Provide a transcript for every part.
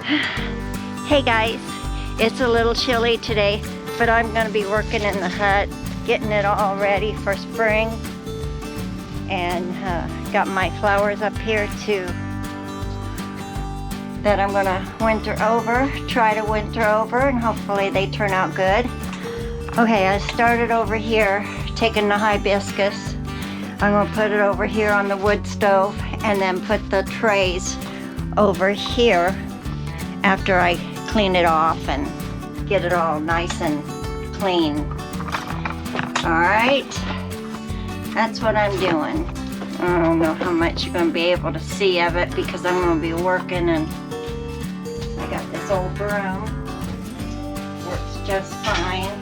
Hey guys, it's a little chilly today, but I'm going to be working in the hut, getting it all ready for spring. And got my flowers up here too that I'm going to try to winter over, and hopefully they turn out good. Okay, I started over here taking the hibiscus. I'm going to put it over here on the wood stove and then put the trays over here after I clean it off and get it all nice and clean. Alright, that's what I'm doing. I don't know how much you're going to be able to see of it because I'm going to be working, and I got this old broom. Works just fine.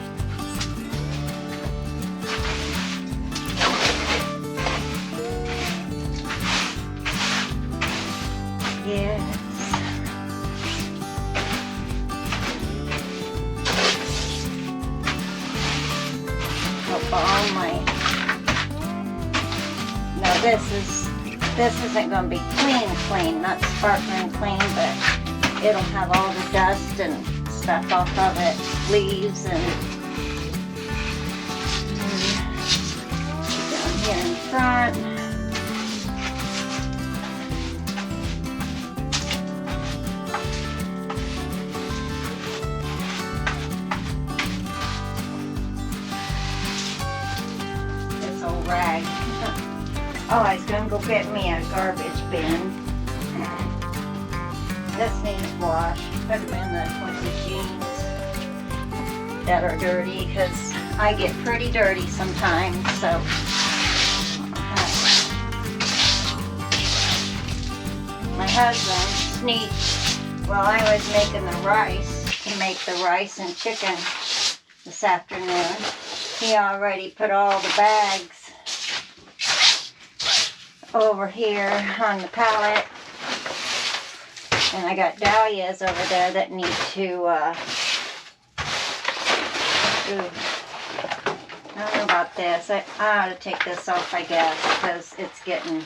Yes. Hope all my... Now this isn't going to be clean, not sparkling clean, but it'll have all the dust and stuff off of it, leaves and down here in front. Rag. Oh, I was gonna go get me a garbage bin. This needs washed. Put them in with the jeans that are dirty, because I get pretty dirty sometimes. So my husband sneaked while I was making the rice to make the rice and chicken this afternoon. He already put all the bags over here on the pallet, and I got dahlias over there that need to I don't know about this. I ought to take this off, I guess, because it's getting,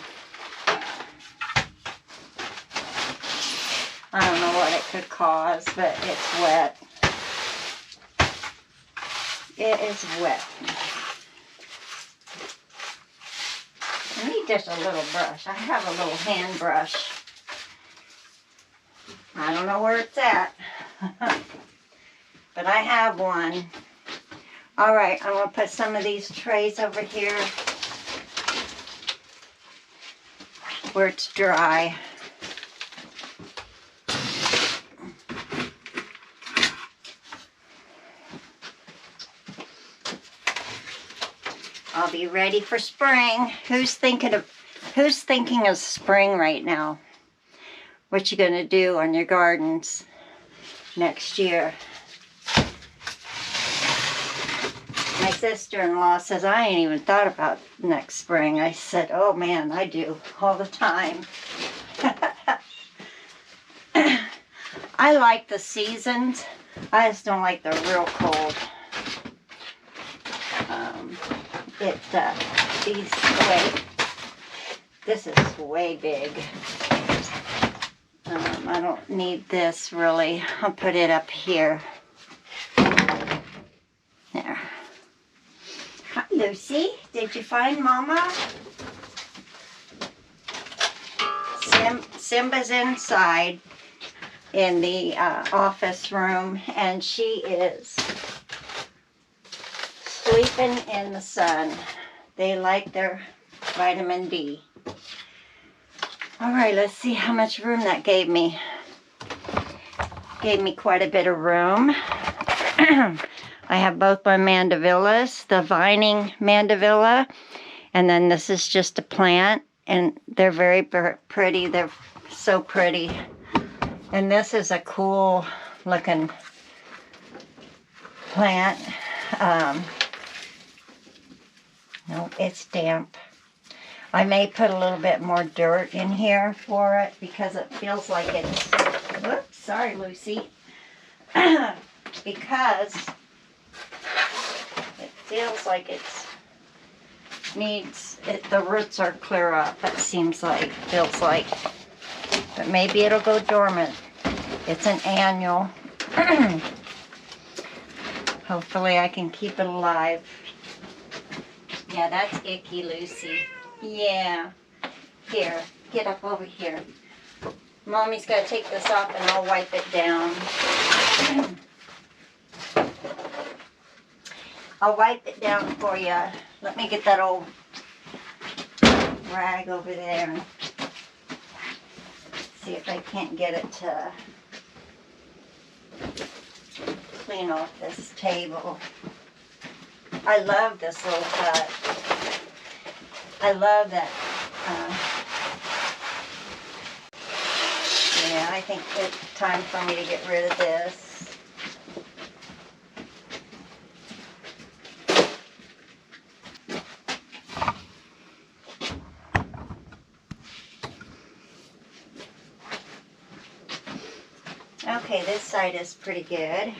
I don't know what it could cause, but it's wet. It is wet. I need just a little brush. I have a little hand brush. I don't know where it's at. But I have one. Alright, I'm going to put some of these trays over here where it's dry. I'll be ready for spring. Who's thinking of spring right now? What you gonna do on your gardens next year? My sister-in-law says I ain't even thought about next spring. I said, oh man, I do all the time. I like the seasons. I just don't like the real cold. This is way big. I don't need this really. I'll put it up here. There. Hi, Lucy. Did you find Mama? Simba's inside in the office room, and she is sleeping in the sun. They like their vitamin D. Alright, let's see how much room that gave me. Gave me quite a bit of room. I have both my mandavillas, the vining mandavilla, and then this is just a plant, and they're very pretty. They're so pretty. And this is a cool looking plant. No, it's damp. I may put a little bit more dirt in here for it because it feels like it's... Whoops, sorry, Lucy. Because it feels like it's the roots are clear up, it feels like. But maybe it'll go dormant It's an annual. Hopefully I can keep it alive. Yeah, that's icky, Lucy. Yeah. Here, get up over here. Mommy's got to take this off and I'll wipe it down. I'll wipe it down for you. Let me get that old rag over there and see if I can't get it to clean off this table. I love this little cut. I love that. Yeah, I think it's time for me to get rid of this. Okay, this side is pretty good.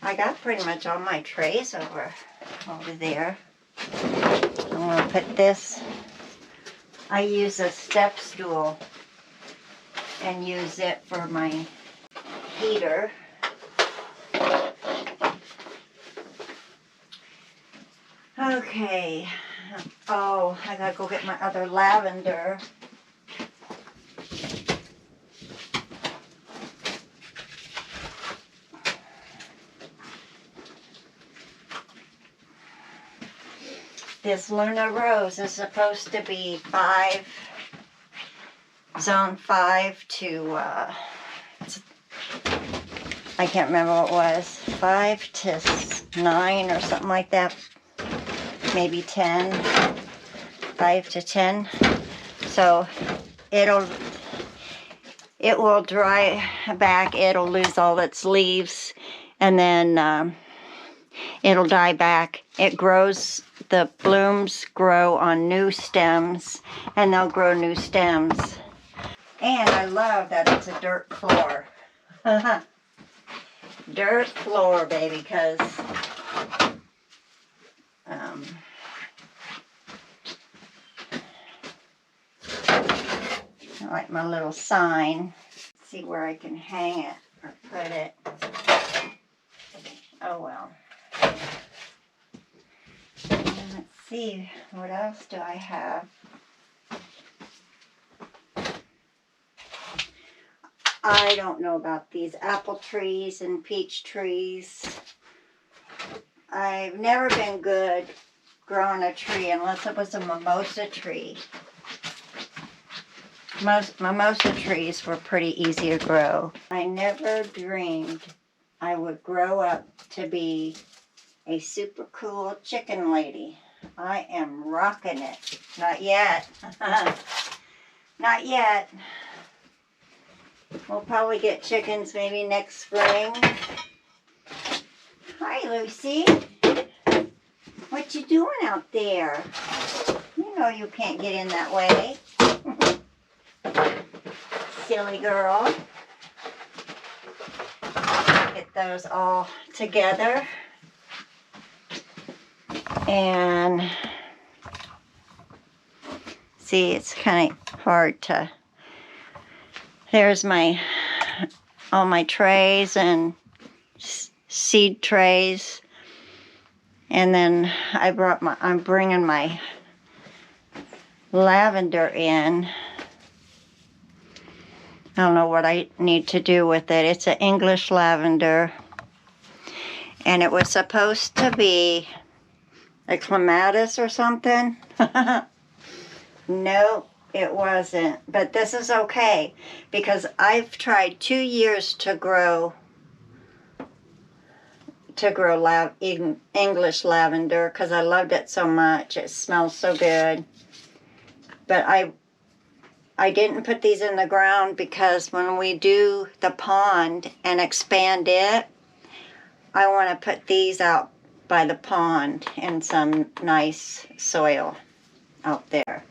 I got pretty much all my trays over there. I'm going to put this. I use a step stool and use it for my heater. Okay. Oh, I gotta go get my other lavender. This Luna Rose is supposed to be zone 5 to, I can't remember what it was, 5 to 9 or something like that, maybe 10, 5 to 10. So it will dry back, it'll lose all its leaves, and then it'll die back. It grows, the blooms grow on new stems, and they'll grow new stems. And I love that it's a dirt floor. Dirt floor, baby, because I like my little sign. See where I can hang it or put it. Oh well. Let's see, what else do I have? I don't know about these apple trees and peach trees. I've never been good growing a tree unless it was a mimosa tree. Most mimosa trees were pretty easy to grow. I never dreamed I would grow up to be a super cool chicken lady. I am rocking it. Not yet. Not yet. We'll probably get chickens maybe next spring. Hi, Lucy. What you doing out there? You know you can't get in that way. Silly girl. Get those all together. And see, it's kind of hard to... There's all my trays and seed trays. And then I'm bringing my lavender in. I don't know what I need to do with it. It's an English lavender. And it was supposed to be a clematis or something. No, it wasn't. But this is okay because I've tried 2 years to grow English lavender because I loved it so much. It smells so good. But I didn't put these in the ground because when we do the pond and expand it, I want to put these out by the pond in some nice soil out there.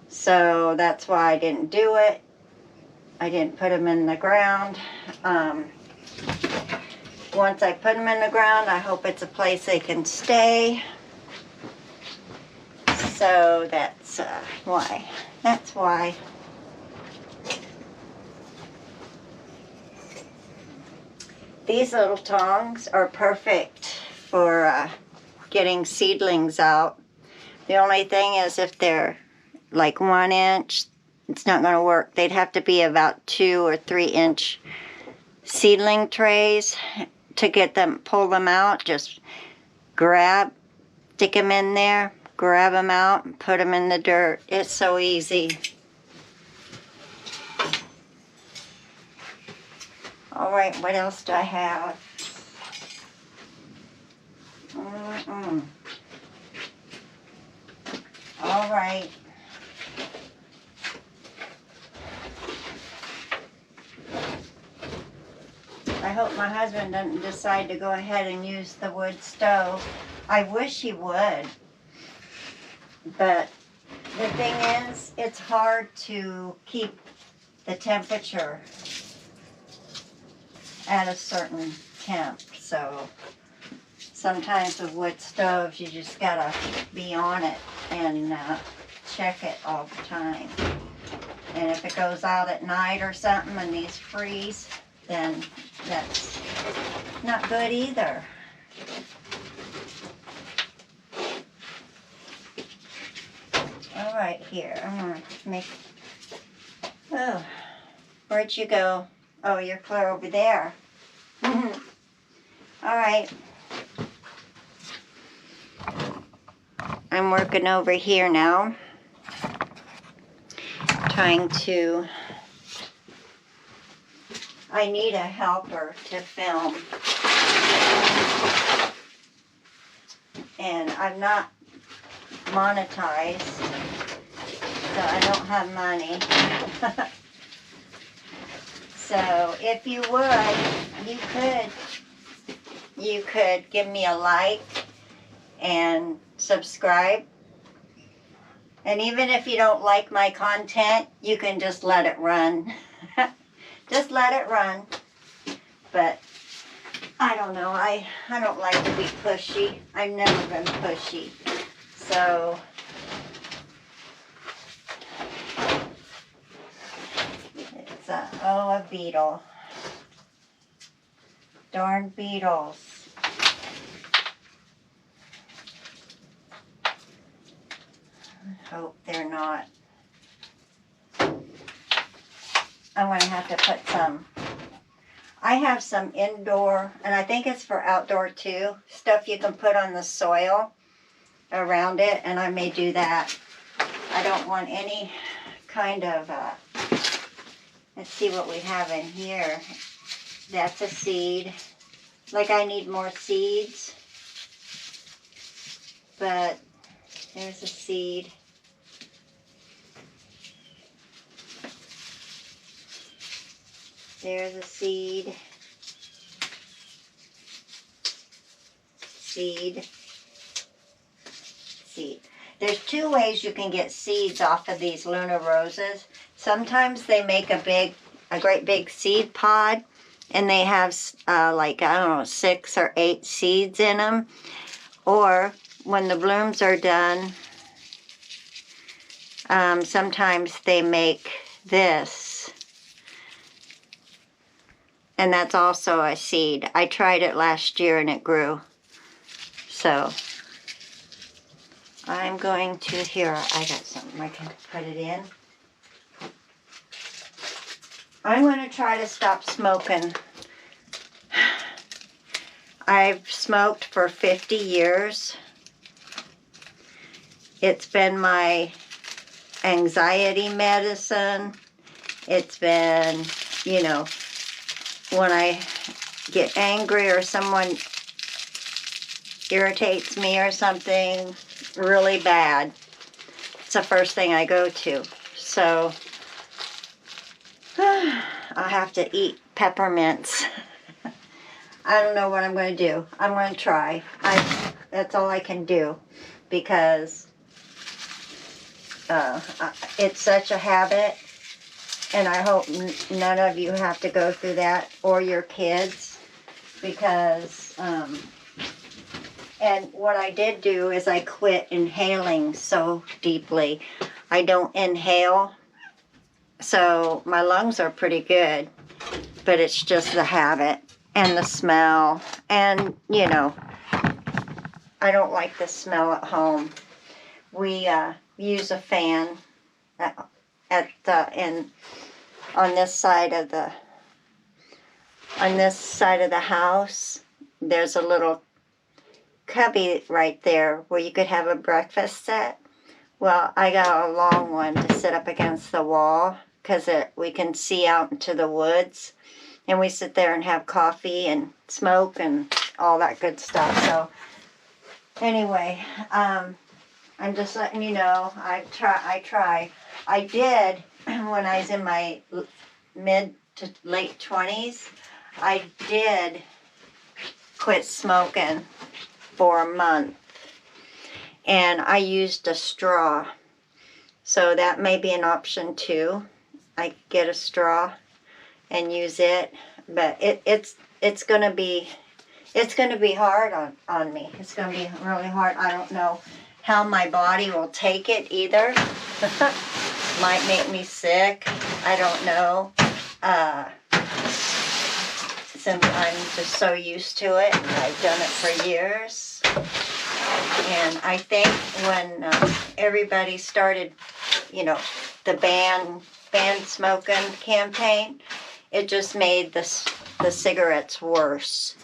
So that's why I didn't do it. I didn't put them in the ground. Once I put them in the ground, I hope it's a place they can stay. So that's why. That's why. These little tongs are perfect for getting seedlings out. The only thing is if they're like 1 inch, it's not going to work. They'd have to be about 2 or 3 inch seedling trays to get them, pull them out. Just stick them in there, grab them out, and put them in the dirt. It's so easy. All right, what else do I have? All right. I hope my husband doesn't decide to go ahead and use the wood stove. I wish he would. But the thing is, it's hard to keep the temperature at a certain temp. So sometimes with wood stoves, you just gotta be on it and check it all the time. And if it goes out at night or something and these freeze, then that's not good either. All right, here, I'm gonna make, oh, where'd you go? Oh, you're clear over there. All right. I'm working over here now, trying to, I need a helper to film. And I'm not monetized, so I don't have money. So if you would, you could give me a like and subscribe. And even if you don't like my content, you can just let it run. Just let it run. But I don't know, I don't like to be pushy. I've never been pushy. So it's a beetle. Darn beetles. I hope they're not. I'm going to have to put some. I have some indoor, and I think it's for outdoor too, stuff you can put on the soil around it, and I may do that. I don't want any kind of, let's see what we have in here. That's a seed. Like I need more seeds. But there's a seed. There's a seed. Seed. Seed. There's 2 ways you can get seeds off of these Luna roses. Sometimes they make a great big seed pod, and they have like, I don't know, 6 or 8 seeds in them. Or when the blooms are done, sometimes they make this. And that's also a seed. I tried it last year and it grew. So I'm going to, here, I got something I can put it in. I'm going to try to stop smoking. I've smoked for 50 years. It's been my anxiety medicine. It's been, you know, when I get angry or someone irritates me or something really bad, it's the first thing I go to. So I have to eat peppermints. I don't know what I'm going to do. I'm going to try. That's all I can do, because it's such a habit. And I hope none of you have to go through that, or your kids, because, and what I did do is I quit inhaling so deeply. I don't inhale, so my lungs are pretty good, but it's just the habit. and the smell. And, you know, I don't like the smell at home. We use a fan on this side of the house. There's a little cubby right there where you could have a breakfast set. Well, I got a long one to sit up against the wall because we can see out into the woods, and we sit there and have coffee and smoke and all that good stuff. So anyway, I'm just letting you know, I try. I did, when I was in my mid to late 20s, I did quit smoking for a month. And I used a straw. So that may be an option too. I get a straw and use it. But it's gonna be hard on me. It's gonna be really hard. I don't know how my body will take it either. Might make me sick. I don't know. I'm just so used to it. I've done it for years. And I think when everybody started, you know, the ban smoking campaign, it just made the cigarettes worse.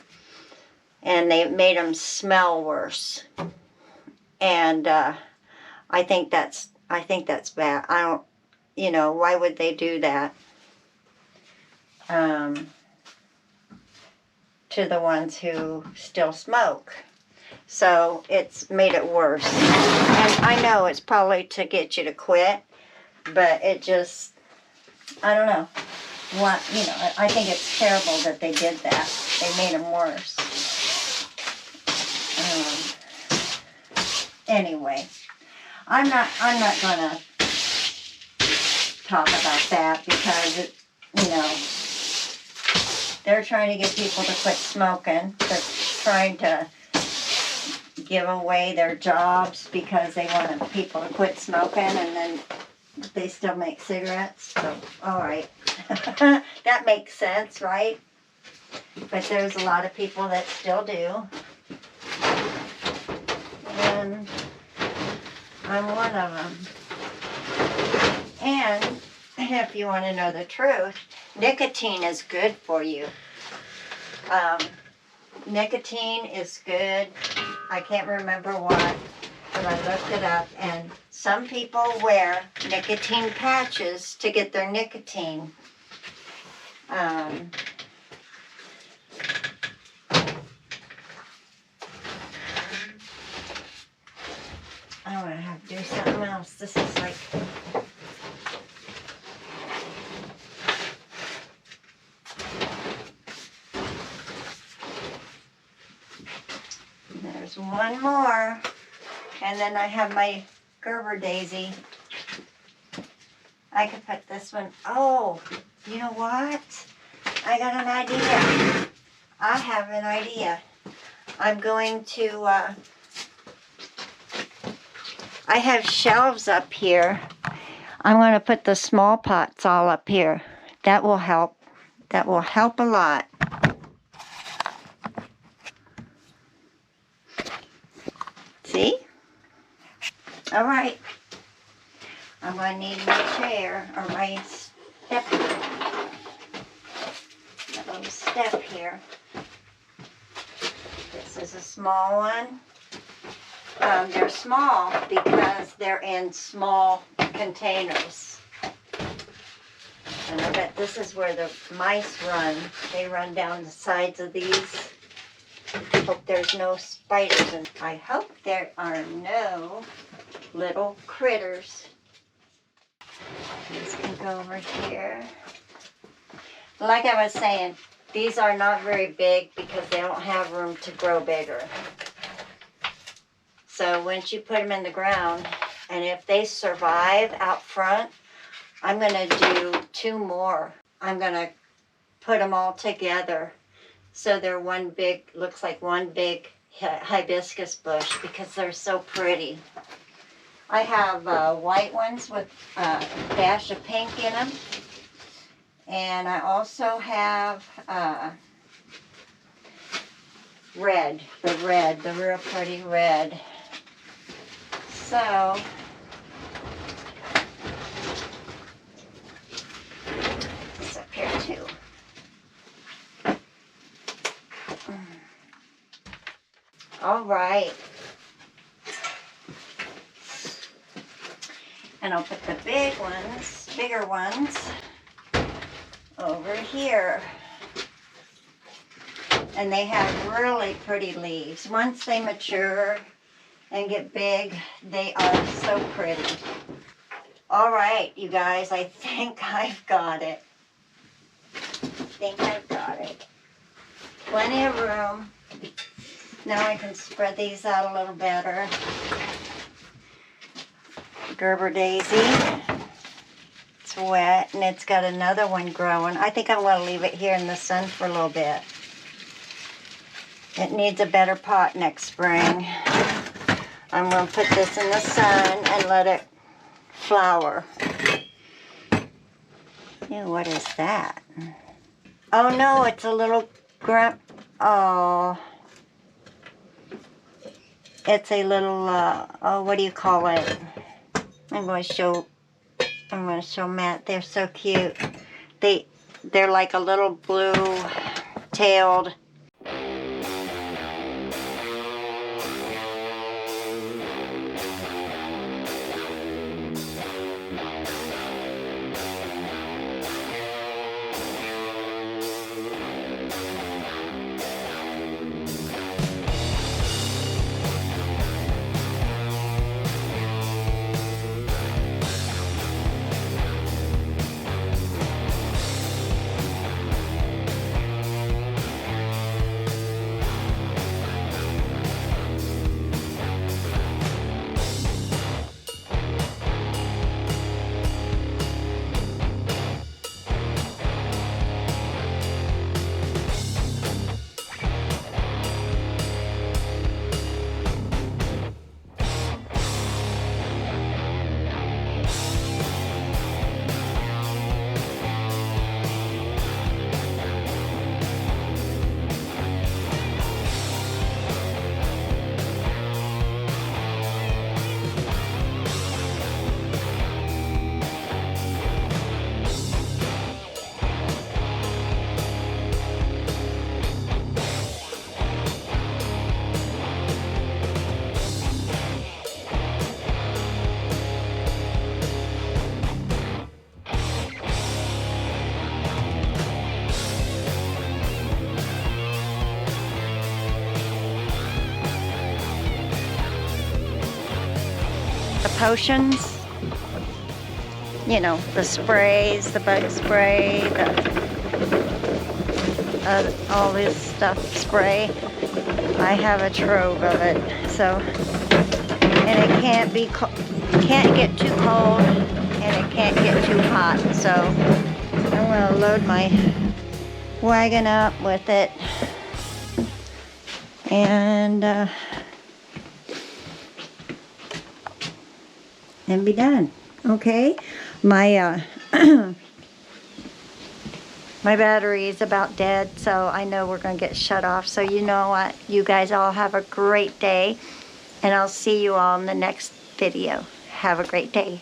And they made them smell worse. And I think that's bad. I don't, you know, why would they do that to the ones who still smoke? So it's made it worse. And I know it's probably to get you to quit, but it just, I don't know. What, you know, I think it's terrible that they did that. They made them worse. Anyway, I'm not gonna talk about that because you know, they're trying to get people to quit smoking. They're trying to give away their jobs because they want people to quit smoking, and then they still make cigarettes. So, all right, that makes sense, right? But there's a lot of people that still do, and I'm one of them. And if you want to know the truth, nicotine is good for you. Nicotine is good. I can't remember what, but I looked it up, and some people wear nicotine patches to get their nicotine. I'm going to have to do something else. This is like... There's one more. And then I have my Gerber daisy. I could put this one... Oh, you know what? I got an idea. I have an idea. I'm going to... I have shelves up here. I'm going to put the small pots all up here. That will help. That will help a lot. See? All right. I'm going to need my chair or my step. A little step here. This is a small one. They're small because they're in small containers. And I bet this is where the mice run. They run down the sides of these. Hope there's no spiders. And I hope there are no little critters. These can go over here. Like I was saying, these are not very big because they don't have room to grow bigger. So once you put them in the ground, and if they survive out front, I'm going to do 2 more. I'm going to put them all together so they're one big, looks like one big hibiscus bush because they're so pretty. I have white ones with a dash of pink in them. And I also have red, the real pretty red. So, it's up here too. All right. And I'll put the bigger ones, over here. And they have really pretty leaves. Once they mature and get big, they are so pretty. All right, you guys, I think I've got it. Plenty of room. Now I can spread these out a little better. Gerber daisy. It's wet, and it's got another one growing. I think I'm going to leave it here in the sun for a little bit. It needs a better pot next spring. I'm going to put this in the sun and let it flower. Ew, what is that? Oh no, it's a little oh. It's a little, oh, what do you call it? I'm going to show Matt. They're so cute. They're like a little blue-tailed. The potions, you know, the sprays, the bug spray, all this stuff spray. I have a trove of it, so, and it can't get too cold, and it can't get too hot, so I'm gonna load my wagon up with it, and be done. Okay, my my battery is about dead, so I know we're gonna get shut off. So you know what, you guys all have a great day, and I'll see you all in the next video. Have a great day.